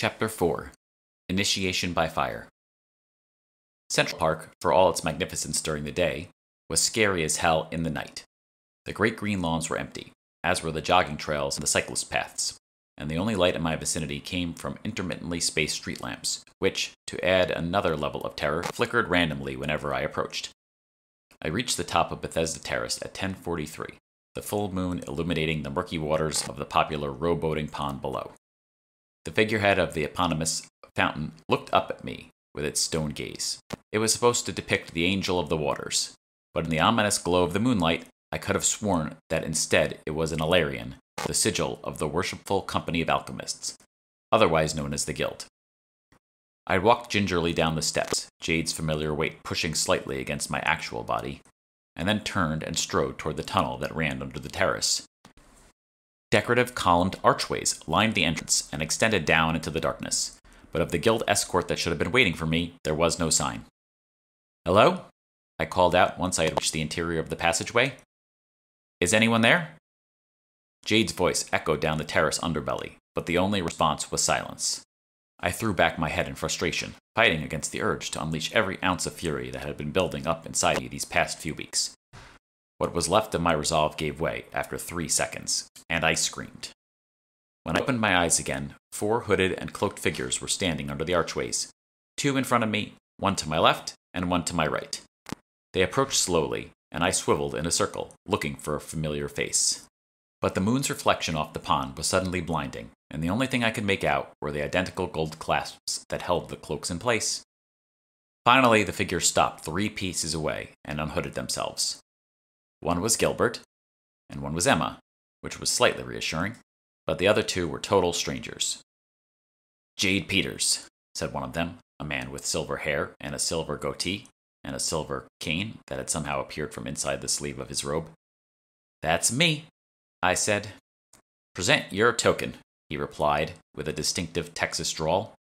Chapter 4 Initiation by Fire. Central Park, for all its magnificence during the day, was scary as hell in the night. The great green lawns were empty, as were the jogging trails and the cyclist paths, and the only light in my vicinity came from intermittently spaced street lamps, which, to add another level of terror, flickered randomly whenever I approached. I reached the top of Bethesda Terrace at 10:43, the full moon illuminating the murky waters of the popular rowboating pond below. The figurehead of the eponymous fountain looked up at me with its stone gaze. It was supposed to depict the angel of the waters, but in the ominous glow of the moonlight, I could have sworn that instead it was an Alarian, the sigil of the worshipful company of alchemists, otherwise known as the Guild. I walked gingerly down the steps, Jade's familiar weight pushing slightly against my actual body, and then turned and strode toward the tunnel that ran under the terrace. Decorative columned archways lined the entrance and extended down into the darkness, but of the Guild escort that should have been waiting for me, there was no sign. "Hello?" I called out once I had reached the interior of the passageway. "Is anyone there?" Jade's voice echoed down the terrace underbelly, but the only response was silence. I threw back my head in frustration, fighting against the urge to unleash every ounce of fury that had been building up inside me these past few weeks. What was left of my resolve gave way after 3 seconds, and I screamed. When I opened my eyes again, 4 hooded and cloaked figures were standing under the archways, 2 in front of me, 1 to my left, and 1 to my right. They approached slowly, and I swiveled in a circle, looking for a familiar face. But the moon's reflection off the pond was suddenly blinding, and the only thing I could make out were the identical gold clasps that held the cloaks in place. Finally, the figures stopped 3 paces away and unhooded themselves. One was Gilbert, and one was Emma, which was slightly reassuring, but the other 2 were total strangers. "Jade Peters," said one of them, a man with silver hair and a silver goatee, and a silver cane that had somehow appeared from inside the sleeve of his robe. "That's me," I said. "Present your token," he replied, with a distinctive Texas drawl.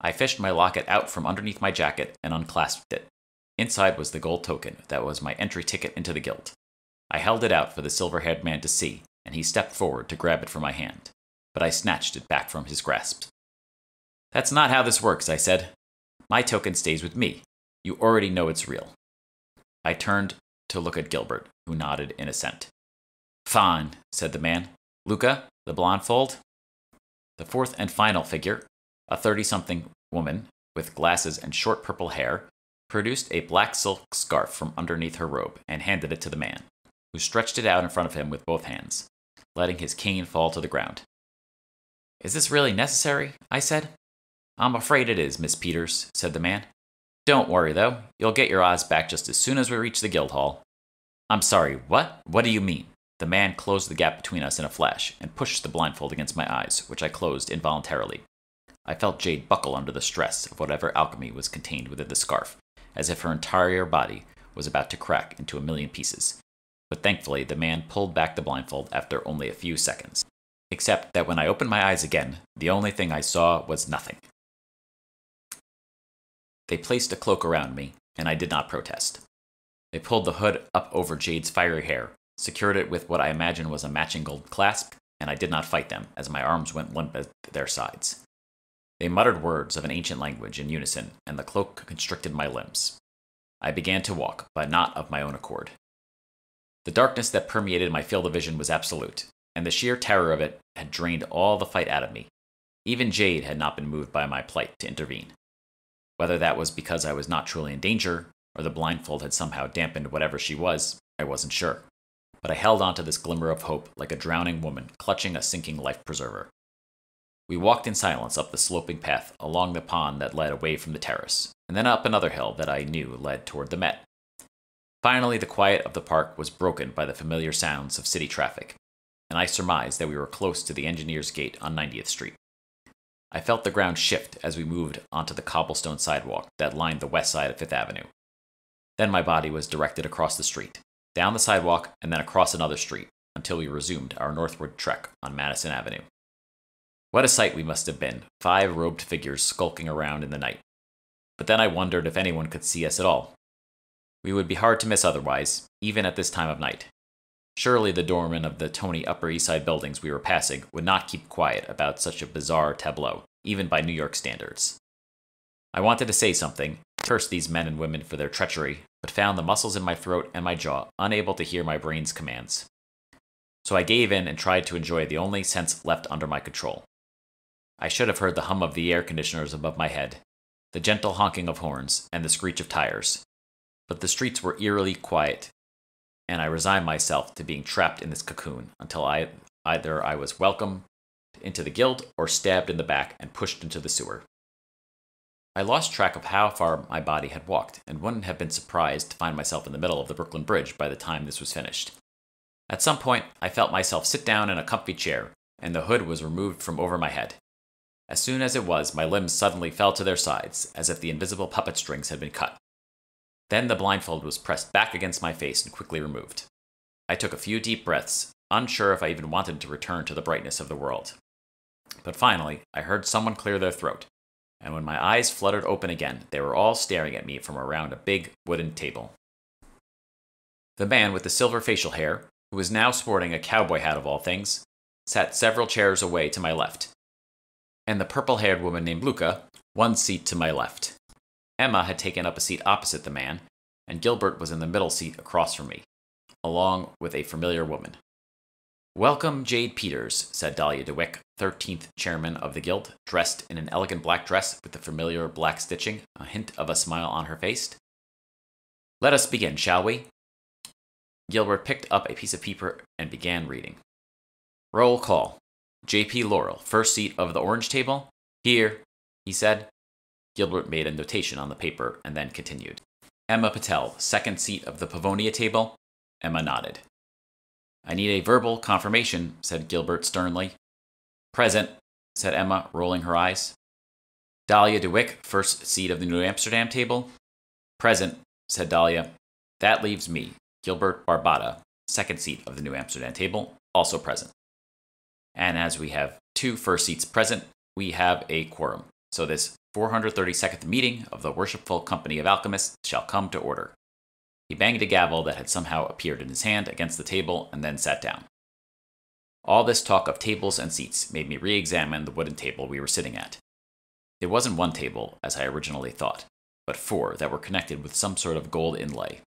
I fished my locket out from underneath my jacket and unclasped it. Inside was the gold token that was my entry ticket into the Guild. I held it out for the silver-haired man to see, and he stepped forward to grab it from my hand, but I snatched it back from his grasp. "That's not how this works," I said. "My token stays with me. You already know it's real." I turned to look at Gilbert, who nodded in assent. "Fine," said the man. "Luca, the blindfold?" The 4th and final figure, a 30-something woman with glasses and short purple hair, produced a black silk scarf from underneath her robe and handed it to the man, who stretched it out in front of him with both hands, letting his cane fall to the ground. "Is this really necessary?" I said. "I'm afraid it is, Miss Peters," said the man. "Don't worry, though. You'll get your eyes back just as soon as we reach the Guild Hall." "I'm sorry, what? What do you mean?" The man closed the gap between us in a flash and pushed the blindfold against my eyes, which I closed involuntarily. I felt Jade buckle under the stress of whatever alchemy was contained within the scarf, as if her entire body was about to crack into a million pieces. But thankfully, the man pulled back the blindfold after only a few seconds. Except that when I opened my eyes again, the only thing I saw was nothing. They placed a cloak around me, and I did not protest. They pulled the hood up over Jade's fiery hair, secured it with what I imagined was a matching gold clasp, and I did not fight them, as my arms went limp at their sides. They muttered words of an ancient language in unison, and the cloak constricted my limbs. I began to walk, but not of my own accord. The darkness that permeated my field of vision was absolute, and the sheer terror of it had drained all the fight out of me. Even Jade had not been moved by my plight to intervene. Whether that was because I was not truly in danger, or the blindfold had somehow dampened whatever she was, I wasn't sure. But I held on to this glimmer of hope like a drowning woman clutching a sinking life-preserver. We walked in silence up the sloping path along the pond that led away from the terrace, and then up another hill that I knew led toward the Met. Finally, the quiet of the park was broken by the familiar sounds of city traffic, and I surmised that we were close to the Engineers Gate on 90th Street. I felt the ground shift as we moved onto the cobblestone sidewalk that lined the west side of 5th Avenue. Then my body was directed across the street, down the sidewalk, and then across another street, until we resumed our northward trek on Madison Avenue. What a sight we must have been, 5 robed figures skulking around in the night. But then I wondered if anyone could see us at all. We would be hard to miss otherwise, even at this time of night. Surely the doormen of the Tony Upper East Side buildings we were passing would not keep quiet about such a bizarre tableau, even by New York standards. I wanted to say something, curse these men and women for their treachery, but found the muscles in my throat and my jaw unable to hear my brain's commands. So I gave in and tried to enjoy the only sense left under my control. I should have heard the hum of the air conditioners above my head, the gentle honking of horns, and the screech of tires. But the streets were eerily quiet, and I resigned myself to being trapped in this cocoon until either I was welcomed into the guild or stabbed in the back and pushed into the sewer. I lost track of how far my body had walked, and wouldn't have been surprised to find myself in the middle of the Brooklyn Bridge by the time this was finished. At some point, I felt myself sit down in a comfy chair, and the hood was removed from over my head. As soon as it was, my limbs suddenly fell to their sides, as if the invisible puppet strings had been cut. Then the blindfold was pressed back against my face and quickly removed. I took a few deep breaths, unsure if I even wanted to return to the brightness of the world. But finally, I heard someone clear their throat, and when my eyes fluttered open again, they were all staring at me from around a big wooden table. The man with the silver facial hair, who was now sporting a cowboy hat of all things, sat several chairs away to my left, and the purple-haired woman named Luca, one seat to my left. Emma had taken up a seat opposite the man, and Gilbert was in the middle seat across from me, along with a familiar woman. "Welcome, Jade Peters," said Dahlia DeWick, 13th chairman of the guild, dressed in an elegant black dress with the familiar black stitching, a hint of a smile on her face. "Let us begin, shall we?" Gilbert picked up a piece of paper and began reading. "Roll call. J.P. Laurel, first seat of the orange table. Here," he said. Gilbert made a notation on the paper and then continued. "Emma Patel, second seat of the Pavonia table." Emma nodded. "I need a verbal confirmation," said Gilbert sternly. "Present," said Emma, rolling her eyes. "Dahlia DeWick, first seat of the New Amsterdam table." "Present," said Dahlia. "That leaves me, Gilbert Barbata, second seat of the New Amsterdam table, also present. And as we have 2 first seats present, we have a quorum, so this 432nd meeting of the Worshipful Company of Alchemists shall come to order." He banged a gavel that had somehow appeared in his hand against the table and then sat down. All this talk of tables and seats made me re-examine the wooden table we were sitting at. It wasn't one table, as I originally thought, but 4 that were connected with some sort of gold inlay.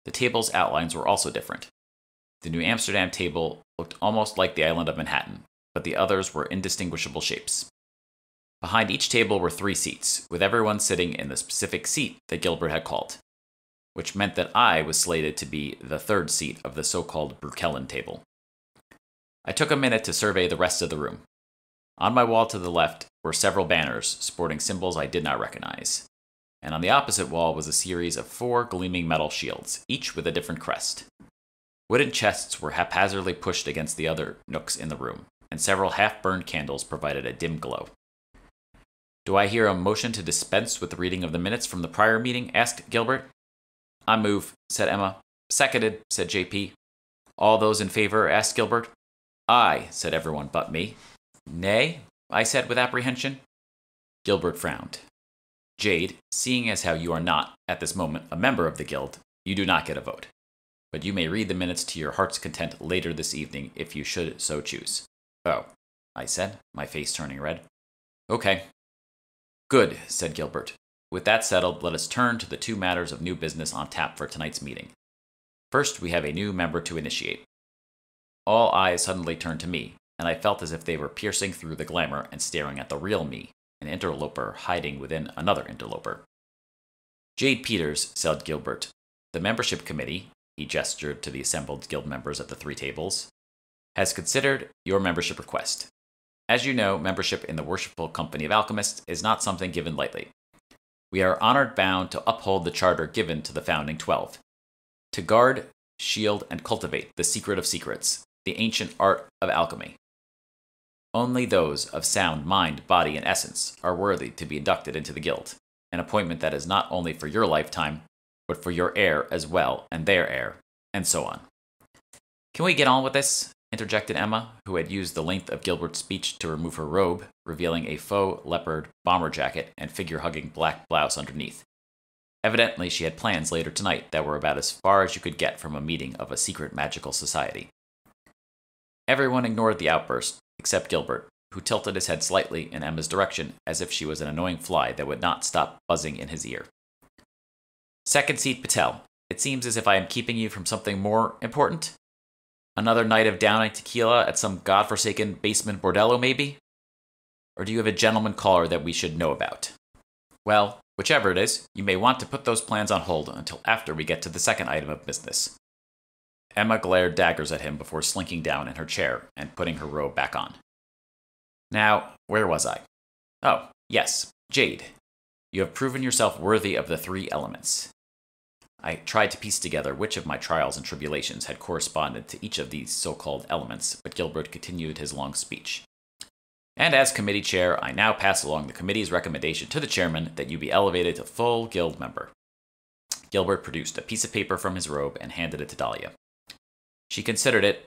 The table's outlines were also different. The New Amsterdam table looked almost like the island of Manhattan, but the others were indistinguishable shapes. Behind each table were 3 seats, with everyone sitting in the specific seat that Gilbert had called, which meant that I was slated to be the 3rd seat of the so-called Brukellen table. I took a minute to survey the rest of the room. On my wall to the left were several banners sporting symbols I did not recognize, and on the opposite wall was a series of 4 gleaming metal shields, each with a different crest. Wooden chests were haphazardly pushed against the other nooks in the room, and several half-burned candles provided a dim glow. "Do I hear a motion to dispense with the reading of the minutes from the prior meeting?" asked Gilbert. "I move," said Emma. "Seconded," said J.P. "All those in favor?" asked Gilbert. "Aye," said everyone but me. "Nay?" I said with apprehension. Gilbert frowned. "Jade, seeing as how you are not, at this moment, a member of the guild, you do not get a vote. But you may read the minutes to your heart's content later this evening if you should so choose." "Oh," I said, my face turning red. "Okay." "Good," said Gilbert. "With that settled, let us turn to the 2 matters of new business on tap for tonight's meeting. First, we have a new member to initiate." All eyes suddenly turned to me, and I felt as if they were piercing through the glamour and staring at the real me, an interloper hiding within another interloper. "Jade Peters," said Gilbert. "The membership committee," he gestured to the assembled guild members at the 3 tables, "has considered your membership request. As you know, membership in the Worshipful Company of Alchemists is not something given lightly. We are honored bound to uphold the charter given to the founding 12, to guard, shield, and cultivate the secret of secrets, the ancient art of alchemy. Only those of sound mind, body, and essence are worthy to be inducted into the guild, an appointment that is not only for your lifetime, but for your heir as well, and their heir, and so on." "Can we get on with this?" interjected Emma, who had used the length of Gilbert's speech to remove her robe, revealing a faux leopard bomber jacket and figure-hugging black blouse underneath. Evidently, she had plans later tonight that were about as far as you could get from a meeting of a secret magical society. Everyone ignored the outburst, except Gilbert, who tilted his head slightly in Emma's direction as if she was an annoying fly that would not stop buzzing in his ear. Second Seat Patel, it seems as if I am keeping you from something more important? Another night of downing tequila at some godforsaken basement bordello, maybe? Or do you have a gentleman caller that we should know about? Well, whichever it is, you may want to put those plans on hold until after we get to the second item of business. Emma glared daggers at him before slinking down in her chair and putting her robe back on. Now, where was I? Oh, yes, Jade. You have proven yourself worthy of the 3 elements. I tried to piece together which of my trials and tribulations had corresponded to each of these so-called elements, but Gilbert continued his long speech. And as committee chair, I now pass along the committee's recommendation to the chairman that you be elevated to full guild member. Gilbert produced a piece of paper from his robe and handed it to Dahlia. She considered it,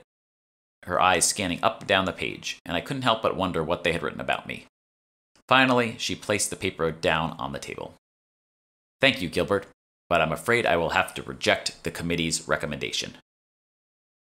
her eyes scanning up and down the page, and I couldn't help but wonder what they had written about me. Finally, she placed the paper down on the table. Thank you, Gilbert, but I'm afraid I will have to reject the committee's recommendation.